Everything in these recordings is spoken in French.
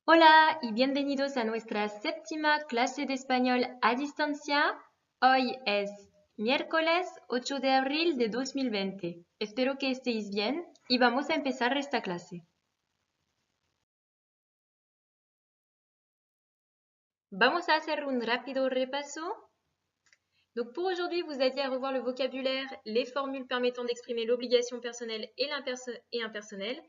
Hola y bienvenidos a nuestra séptima clase de español a distancia. Hoy es miércoles 8 de abril de 2020. Espero que estéis bien y vamos a empezar esta clase. Vamos a hacer un rápido repaso. Donc pour aujourd'hui, vous aviez à revoir le vocabulaire, les formules permettant d'exprimer l'obligation personnelle et impersonnelle.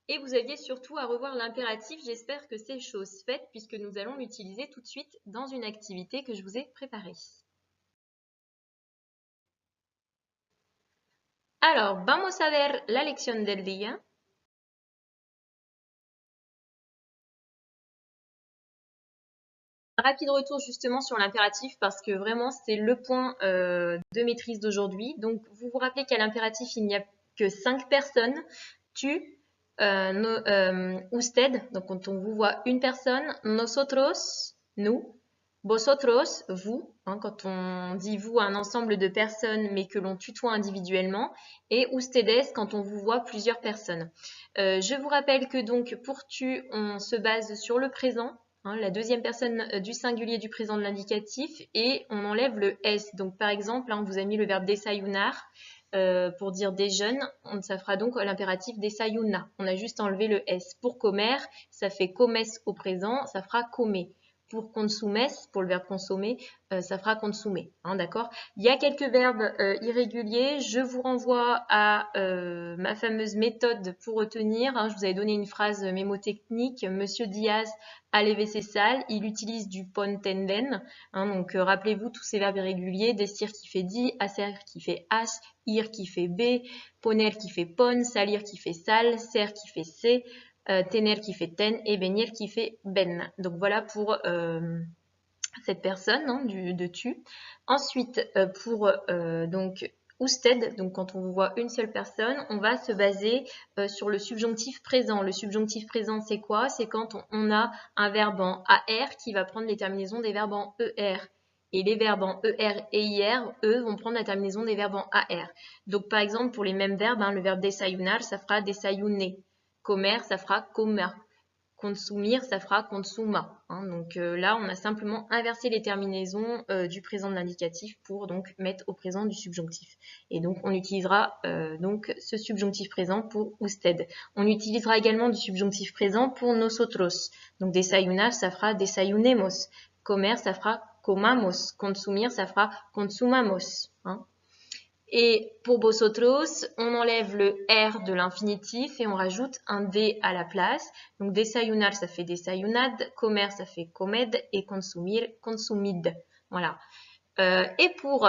Et vous aviez surtout à revoir l'impératif. J'espère que c'est chose faite puisque nous allons l'utiliser tout de suite dans une activité que je vous ai préparée. Alors, vamos a ver la lección del día. Rapide retour justement sur l'impératif parce que vraiment c'est le point de maîtrise d'aujourd'hui. Donc vous vous rappelez qu'à l'impératif il n'y a que 5 personnes. Tu, usted, donc quand on vous voit une personne, nosotros, nous, vosotros, vous, quand on dit vous à un ensemble de personnes mais que l'on tutoie individuellement, et ustedes quand on vous voit plusieurs personnes. Je vous rappelle que donc pour tu, on se base sur le présent, la deuxième personne du singulier du présent de l'indicatif, et on enlève le S. Donc par exemple, on vous a mis le verbe desayunar pour dire déjeune, ça fera donc l'impératif desayuna. On a juste enlevé le S. Pour comer, ça fait comes au présent, ça fera comer. Pour consumes, pour le verbe consommer, ça fera consume. D'accord? Il y a quelques verbes irréguliers. Je vous renvoie à ma fameuse méthode pour retenir. Je vous avais donné une phrase mémotechnique. Monsieur Diaz a les WC sales. Il utilise du pontenden. Donc rappelez-vous tous ces verbes irréguliers. Desir qui fait di, aser qui fait as, ir qui fait b, poner qui fait pon, salir qui fait sale, ser qui fait c, tener qui fait ten et venir qui fait ben. Donc voilà pour cette personne de tu. Ensuite, pour donc usted, donc quand on vous voit une seule personne, on va se baser sur le subjonctif présent. Le subjonctif présent, c'est quoi? C'est quand on a un verbe en AR qui va prendre les terminaisons des verbes en ER. Et les verbes en ER et IR, eux, vont prendre la terminaison des verbes en AR. Donc, par exemple, pour les mêmes verbes, le verbe desayunar, ça fera desayuner. Comer, ça fera comer. Consumir, ça fera consuma. Donc là, on a simplement inversé les terminaisons du présent de l'indicatif pour donc mettre au présent du subjonctif. Et donc, on utilisera donc ce subjonctif présent pour usted. On utilisera également du subjonctif présent pour nosotros. Donc, desayunar, ça fera desayunemos. Comer, ça fera comamos. Consumir, ça fera consumamos. Et pour vosotros, on enlève le R de l'infinitif et on rajoute un D à la place. Donc desayunar, ça fait desayunad, comer, ça fait comed et consumir, consumid. Voilà. Et pour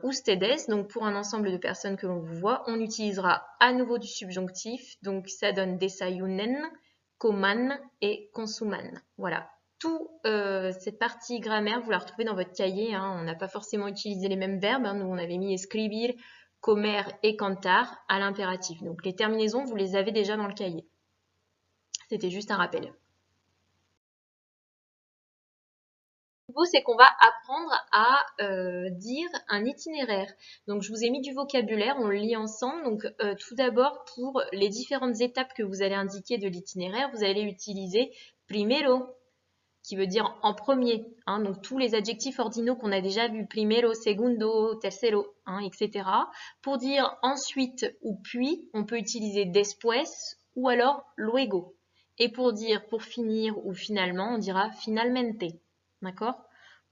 ustedes, donc pour un ensemble de personnes que l'on vous voit, on utilisera à nouveau du subjonctif. Donc ça donne desayunen, coman et consuman. Voilà. Toute cette partie grammaire, vous la retrouvez dans votre cahier. On n'a pas forcément utilisé les mêmes verbes. Nous, on avait mis escribir, comer et cantar à l'impératif. Donc les terminaisons, vous les avez déjà dans le cahier. C'était juste un rappel. C'est qu'on va apprendre à dire un itinéraire. Donc je vous ai mis du vocabulaire, on le lit ensemble. Donc tout d'abord, pour les différentes étapes que vous allez indiquer de l'itinéraire, vous allez utiliser primero, qui veut dire en premier. Donc tous les adjectifs ordinaux qu'on a déjà vus, primero, segundo, tercero, etc. Pour dire ensuite ou puis, on peut utiliser después ou alors luego. Et pour dire pour finir ou finalement, on dira finalmente. D'accord?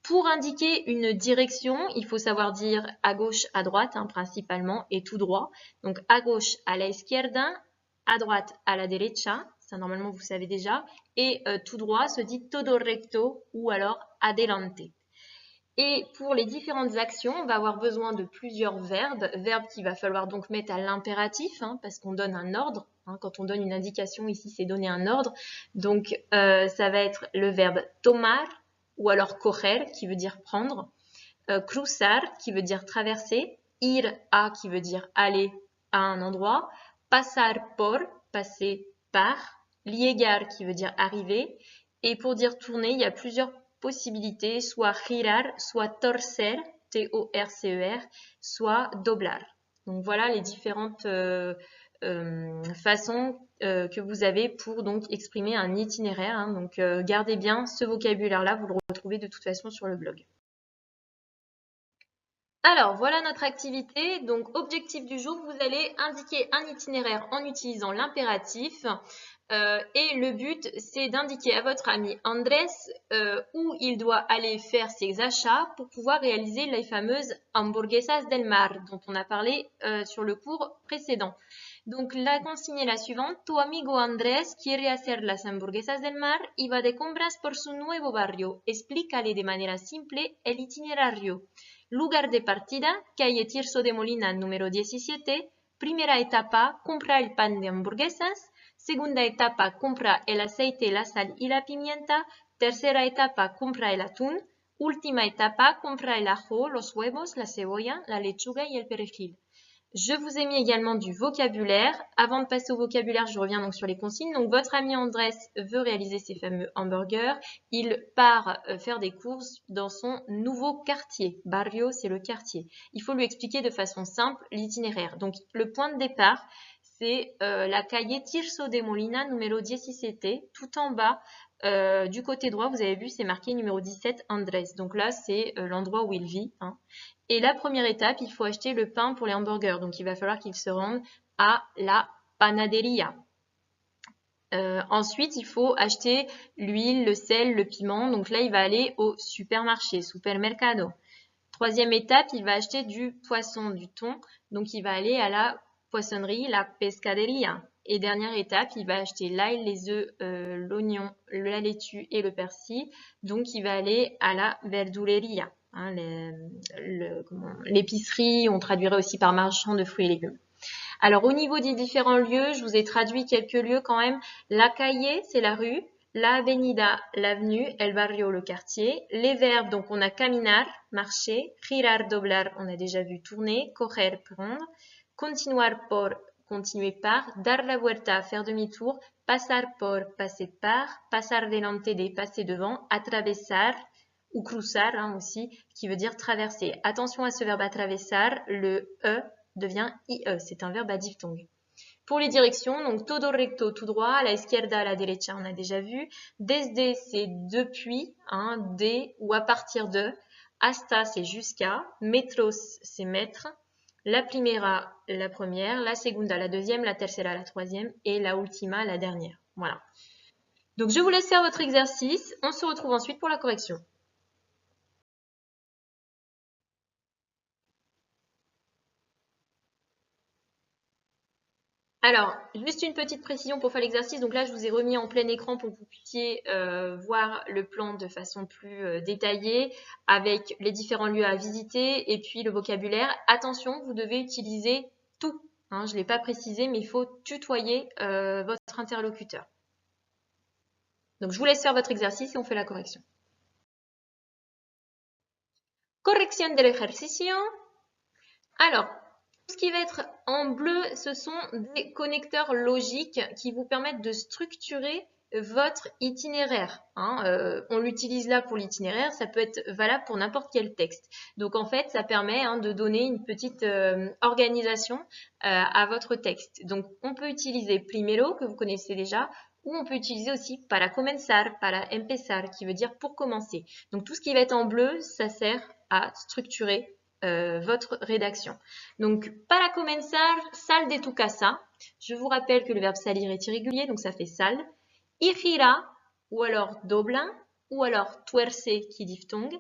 Pour indiquer une direction, il faut savoir dire à gauche, à droite, principalement, et tout droit. Donc à gauche, à la izquierda, à droite, à la derecha. Ça, normalement, vous savez déjà. Et tout droit se dit todo recto ou alors adelante. Et pour les différentes actions, on va avoir besoin de plusieurs verbes. Verbes qu'il va falloir donc mettre à l'impératif, parce qu'on donne un ordre. Quand on donne une indication, ici, c'est donner un ordre. Donc, ça va être le verbe tomar, ou alors coger, qui veut dire prendre, cruzar, qui veut dire traverser, ir a, qui veut dire aller à un endroit, pasar por, passer par, llegar, qui veut dire arriver, et pour dire tourner, il y a plusieurs possibilités, soit girar, soit torcer, T-O-R-C-E-R, soit doblar. Donc voilà les différentes façons que vous avez pour donc exprimer un itinéraire. Hein. Donc gardez bien ce vocabulaire-là, vous le retrouvez de toute façon sur le blog. Alors voilà notre activité. Donc objectif du jour, vous allez indiquer un itinéraire en utilisant l'impératif. Et le but, c'est d'indiquer à votre ami Andrés où il doit aller faire ses achats pour pouvoir réaliser les fameuses hamburguesas del mar dont on a parlé sur le cours précédent. Donc la consigne est la suivante. Tu amigo Andrés quiere hacer las hamburguesas del mar y va de compras por su nuevo barrio. Explícale de manera simple el itinerario. Lugar de partida, calle Tirso de Molina número 17. Primera etapa, compra el pan de hamburguesas. Segunda etapa, compra el aceite, la sal y la pimienta. Tercera etapa, compra el atún. Última etapa, compra el ajo, los huevos, la cebolla, la lechuga y el perejil. Je vous ai mis également du vocabulaire. Avant de passer au vocabulaire, je reviens donc sur les consignes. Donc, votre ami Andrés veut réaliser ses fameux hamburgers. Il part faire des courses dans son nouveau quartier. Barrio, c'est le quartier. Il faut lui expliquer de façon simple l'itinéraire. Donc, le point de départ, c'est la calle Tirso de Molina, numéro 17. Tout en bas, du côté droit, vous avez vu, c'est marqué numéro 17, Andrés. Donc là, c'est l'endroit où il vit. Hein. Et la première étape, il faut acheter le pain pour les hamburgers. Donc, il va falloir qu'il se rende à la panaderia. Ensuite, il faut acheter l'huile, le sel, le piment. Donc là, il va aller au supermarché, supermercado. Troisième étape, il va acheter du poisson, du thon. Donc, il va aller à la poissonnerie, la pescaderia. Et dernière étape, il va acheter l'ail, les œufs, l'oignon, la laitue et le persil. Donc, il va aller à la verduleria. Hein, l'épicerie, on traduirait aussi par marchand de fruits et légumes. Alors, au niveau des différents lieux, je vous ai traduit quelques lieux quand même. La calle, c'est la rue. La avenida, l'avenue. El barrio, le quartier. Les verbes, donc on a caminar, marcher. Girar, doblar, on a déjà vu tourner. Coger, prendre. Continuar por, continuer par. Dar la vuelta, faire demi-tour. Pasar por, passer par. Pasar delante de, passer devant. Atravesar, ou cruzar hein, aussi, qui veut dire traverser. Attention à ce verbe atravesar, le E devient IE, c'est un verbe à diphtongue. Pour les directions, donc todo recto, tout droit, a la izquierda, a la derecha, on a déjà vu. Desde, c'est depuis, hein, de ou à partir de. Hasta, c'est jusqu'à. Metros, c'est mètre. La primera, la première. La segunda, la deuxième. La tercera, la troisième. Et la ultima, la dernière. Voilà. Donc, je vous laisse faire votre exercice. On se retrouve ensuite pour la correction. Alors, juste une petite précision pour faire l'exercice. Donc là, je vous ai remis en plein écran pour que vous puissiez voir le plan de façon plus détaillée avec les différents lieux à visiter et puis le vocabulaire. Attention, vous devez utiliser tout. Hein, je ne l'ai pas précisé, mais il faut tutoyer votre interlocuteur. Donc, je vous laisse faire votre exercice et on fait la correction. Correction de l'exercice. Alors, ce qui va être en bleu, ce sont des connecteurs logiques qui vous permettent de structurer votre itinéraire. Hein. On l'utilise là pour l'itinéraire, ça peut être valable pour n'importe quel texte. Donc en fait, ça permet hein, de donner une petite organisation à votre texte. Donc on peut utiliser primero, que vous connaissez déjà, ou on peut utiliser aussi para comenzar, para empezar, qui veut dire pour commencer. Donc tout ce qui va être en bleu, ça sert à structurer votre rédaction. Donc, para comenzar, sal de tu casa. Je vous rappelle que le verbe salir est irrégulier, donc ça fait sal. Y gira, ou alors dobla, ou alors tuerce, qui diphtongue.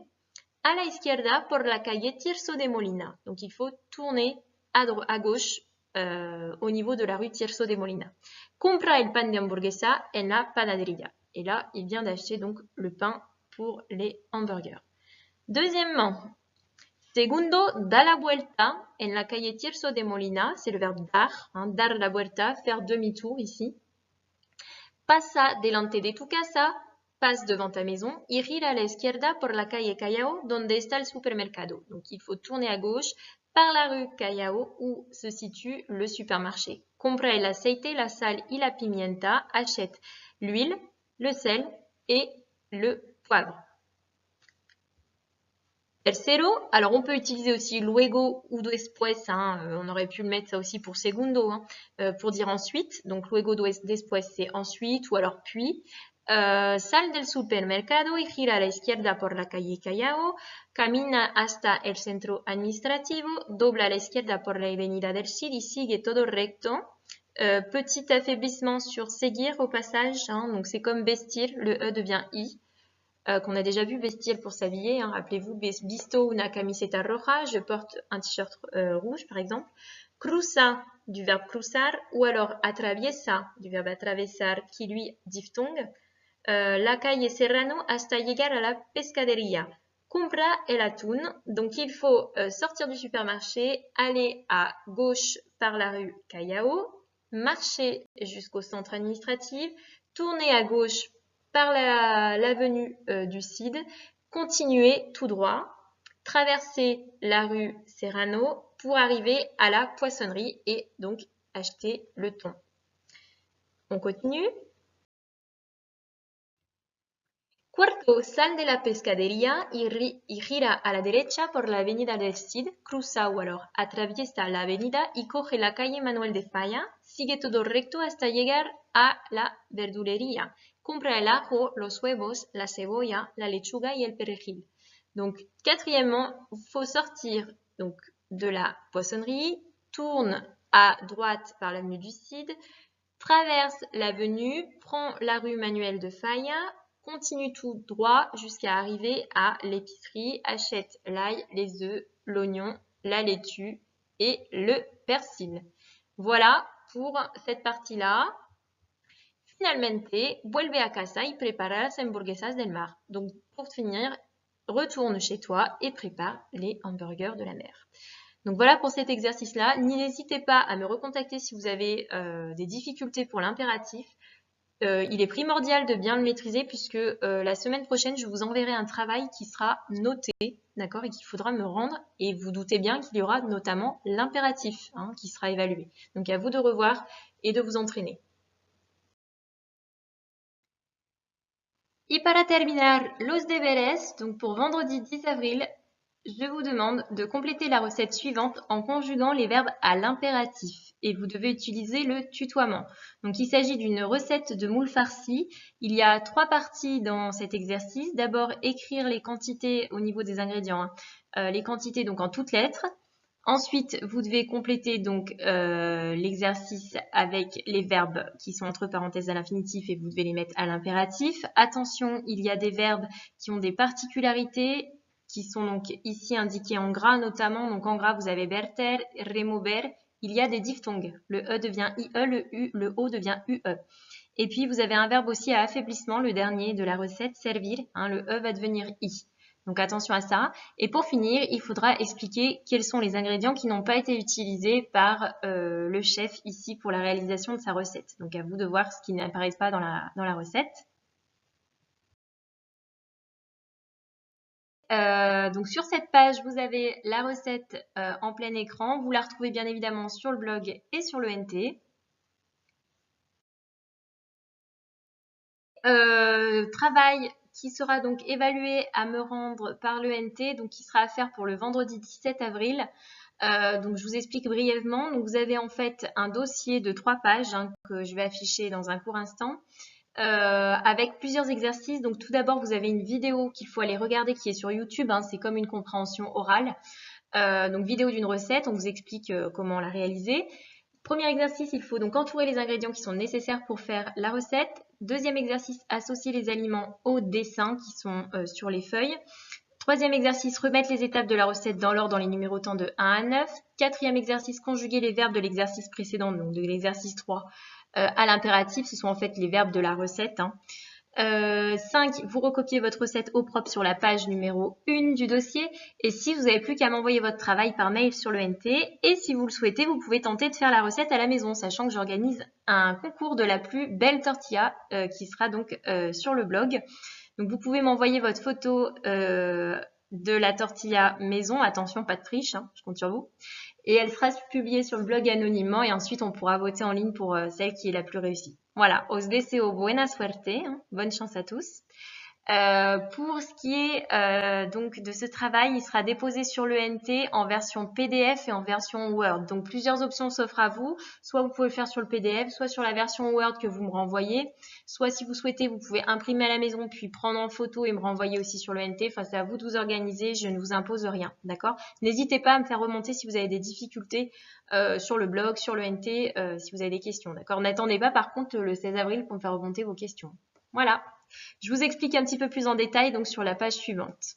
A la izquierda, por la calle Tirso de Molina. Donc, il faut tourner à gauche au niveau de la rue Tirso de Molina. Compra el pan de hamburguesa en la panaderia. Et là, il vient d'acheter donc le pain pour les hamburgers. Deuxièmement, segundo, da la vuelta en la calle Tirso de Molina, c'est le verbe dar, hein, dar la vuelta, faire demi-tour ici. Pasa delante de tu casa, passe devant ta maison. Y gira a la izquierda por la calle Callao, donde está el supermercado. Donc il faut tourner à gauche par la rue Callao où se situe le supermarché. Compra el aceite, la sal y la pimienta, achète l'huile, le sel et le poivre. El cero, alors on peut utiliser aussi luego ou después, hein, on aurait pu le mettre ça aussi pour segundo, hein, pour dire ensuite. Donc luego después c'est ensuite ou alors puis. Sal del supermercado y gira a la izquierda por la calle Callao, camina hasta el centro administrativo, dobla a la izquierda por la avenida del Cid y sigue todo recto. Petit affaiblissement sur seguir au passage, hein, donc c'est comme vestir, le E devient I. Qu'on a déjà vu vestir pour s'habiller, hein, rappelez-vous, visto una camiseta roja, je porte un t-shirt rouge par exemple. Cruza du verbe cruzar ou alors atraviesa du verbe atravesar qui lui diphtongue. La calle Serrano hasta llegar a la pescadería. Compra el atún, donc il faut sortir du supermarché, aller à gauche par la rue Callao, marcher jusqu'au centre administratif, tourner à gauche par l'avenue du Cid, continuer tout droit, traverser la rue Serrano pour arriver à la poissonnerie et donc acheter le thon. On continue. Cuarto, sal de la pescadería y gira a la derecha por la avenida del Cid, cruza o alors atraviesa la avenida y coge la calle Manuel de Falla, sigue todo recto hasta llegar a la verdulería. Compra el ajo, los huevos, la cebolla, la lechuga y el perejil. Donc, quatrièmement, il faut sortir donc, de la poissonnerie, tourne à droite par l'avenue du Cid, traverse l'avenue, prend la rue Manuel de Falla, continue tout droit jusqu'à arriver à l'épicerie, achète l'ail, les œufs, l'oignon, la laitue et le persil. Voilà pour cette partie-là. Finalmente, vuelve a casa y prepara las hamburguesas del mar. Donc, pour finir, retourne chez toi et prépare les hamburgers de la mer. Donc voilà pour cet exercice-là. N'hésitez pas à me recontacter si vous avez des difficultés pour l'impératif. Il est primordial de bien le maîtriser puisque la semaine prochaine, je vous enverrai un travail qui sera noté, d'accord, et qu'il faudra me rendre. Et vous doutez bien qu'il y aura notamment l'impératif hein, qui sera évalué. Donc à vous de revoir et de vous entraîner. Y para terminar los deberes, donc pour vendredi 10 avril, je vous demande de compléter la recette suivante en conjuguant les verbes à l'impératif et vous devez utiliser le tutoiement. Donc il s'agit d'une recette de moule farci. Il y a 3 parties dans cet exercice. D'abord écrire les quantités au niveau des ingrédients, hein. Les quantités donc en toutes lettres. Ensuite, vous devez compléter donc l'exercice avec les verbes qui sont entre parenthèses à l'infinitif et vous devez les mettre à l'impératif. Attention, il y a des verbes qui ont des particularités qui sont donc ici indiqués en gras notamment. Donc en gras, vous avez berter, remover. Il y a des diphtongues. Le E devient IE, le O devient UE. Et puis, vous avez un verbe aussi à affaiblissement, le dernier de la recette, servir. Hein, le E va devenir I. Donc attention à ça. Et pour finir, il faudra expliquer quels sont les ingrédients qui n'ont pas été utilisés par le chef ici pour la réalisation de sa recette. Donc à vous de voir ce qui n'apparaît pas dans la recette. Donc sur cette page, vous avez la recette en plein écran. Vous la retrouvez bien évidemment sur le blog et sur le NT. Travail qui sera donc évalué à me rendre par le NT, donc qui sera à faire pour le vendredi 17 avril. Donc je vous explique brièvement. Donc vous avez en fait un dossier de 3 pages hein, que je vais afficher dans un court instant. Avec plusieurs exercices. Donc tout d'abord, vous avez une vidéo qu'il faut aller regarder qui est sur YouTube. Hein, c'est comme une compréhension orale. Donc vidéo d'une recette, on vous explique comment la réaliser. Premier exercice, il faut donc entourer les ingrédients qui sont nécessaires pour faire la recette. Deuxième exercice, associer les aliments au dessin qui sont sur les feuilles. Troisième exercice, remettre les étapes de la recette dans l'ordre dans les numérotants de 1 à 9. Quatrième exercice, conjuguer les verbes de l'exercice précédent, donc de l'exercice 3, à l'impératif. Ce sont en fait les verbes de la recette. Hein. 5, vous recopiez votre recette au propre sur la page numéro 1 du dossier. Et si vous n'avez plus qu'à m'envoyer votre travail par mail sur le NT. Et si vous le souhaitez, vous pouvez tenter de faire la recette à la maison, sachant que j'organise un concours de la plus belle tortilla qui sera donc sur le blog. Donc vous pouvez m'envoyer votre photo de la tortilla maison. Attention, pas de triche, hein, je compte sur vous. Et elle sera publiée sur le blog anonymement et ensuite on pourra voter en ligne pour celle qui est la plus réussie. Voilà, os deseo buena suerte, hein, bonne chance à tous. Pour ce qui est donc de ce travail, il sera déposé sur l'ENT en version PDF et en version Word. Donc plusieurs options s'offrent à vous. Soit vous pouvez le faire sur le PDF, soit sur la version Word que vous me renvoyez. Soit si vous souhaitez, vous pouvez imprimer à la maison puis prendre en photo et me renvoyer aussi sur l'ENT. Enfin, c'est à vous de vous organiser. Je ne vous impose rien, d'accord? N'hésitez pas à me faire remonter si vous avez des difficultés sur le blog, sur l'ENT, si vous avez des questions, d'accord? N'attendez pas par contre le 16 avril pour me faire remonter vos questions. Voilà. Je vous explique un petit peu plus en détail donc sur la page suivante.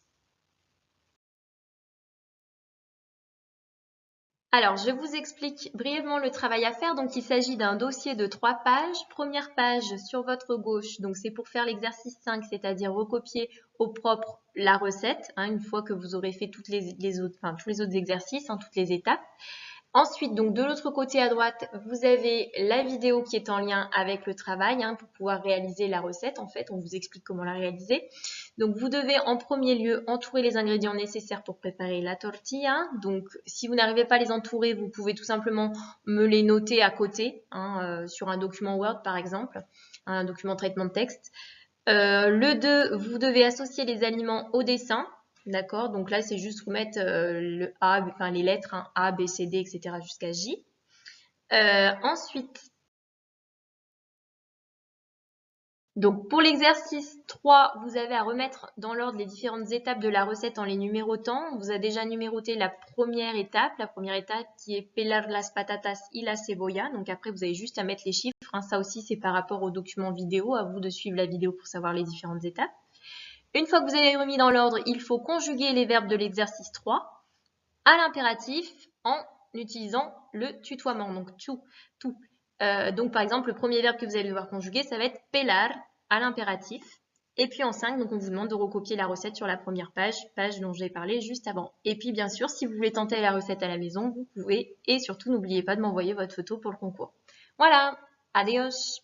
Alors, je vous explique brièvement le travail à faire. Donc, il s'agit d'un dossier de 3 pages. Première page sur votre gauche, donc c'est pour faire l'exercice 5, c'est-à-dire recopier au propre la recette, hein, une fois que vous aurez fait tous les autres exercices, toutes les étapes. Ensuite, donc de l'autre côté à droite, vous avez la vidéo qui est en lien avec le travail pour pouvoir réaliser la recette. En fait, on vous explique comment la réaliser. Donc, vous devez en premier lieu entourer les ingrédients nécessaires pour préparer la tortilla. Donc, si vous n'arrivez pas à les entourer, vous pouvez tout simplement me les noter à côté, sur un document Word par exemple, un document traitement de texte. Le 2, vous devez associer les aliments au dessin. D'accord, donc là c'est juste vous mettre le A, enfin les lettres A, B, C, D, etc. jusqu'à J. Ensuite, donc pour l'exercice 3, vous avez à remettre dans l'ordre les différentes étapes de la recette en les numérotant. On vous a déjà numéroté la première étape qui est pelar las patatas y la cebolla. Donc après vous avez juste à mettre les chiffres. Ça aussi c'est par rapport au document vidéo, à vous de suivre la vidéo pour savoir les différentes étapes. Une fois que vous avez remis dans l'ordre, il faut conjuguer les verbes de l'exercice 3 à l'impératif en utilisant le tutoiement, donc tout. Donc par exemple, le premier verbe que vous allez devoir conjuguer, ça va être pelar à l'impératif. Et puis en 5, donc on vous demande de recopier la recette sur la première page dont j'ai parlé juste avant. Et puis bien sûr, si vous voulez tenter la recette à la maison, vous pouvez. Et surtout, n'oubliez pas de m'envoyer votre photo pour le concours. Voilà, adios!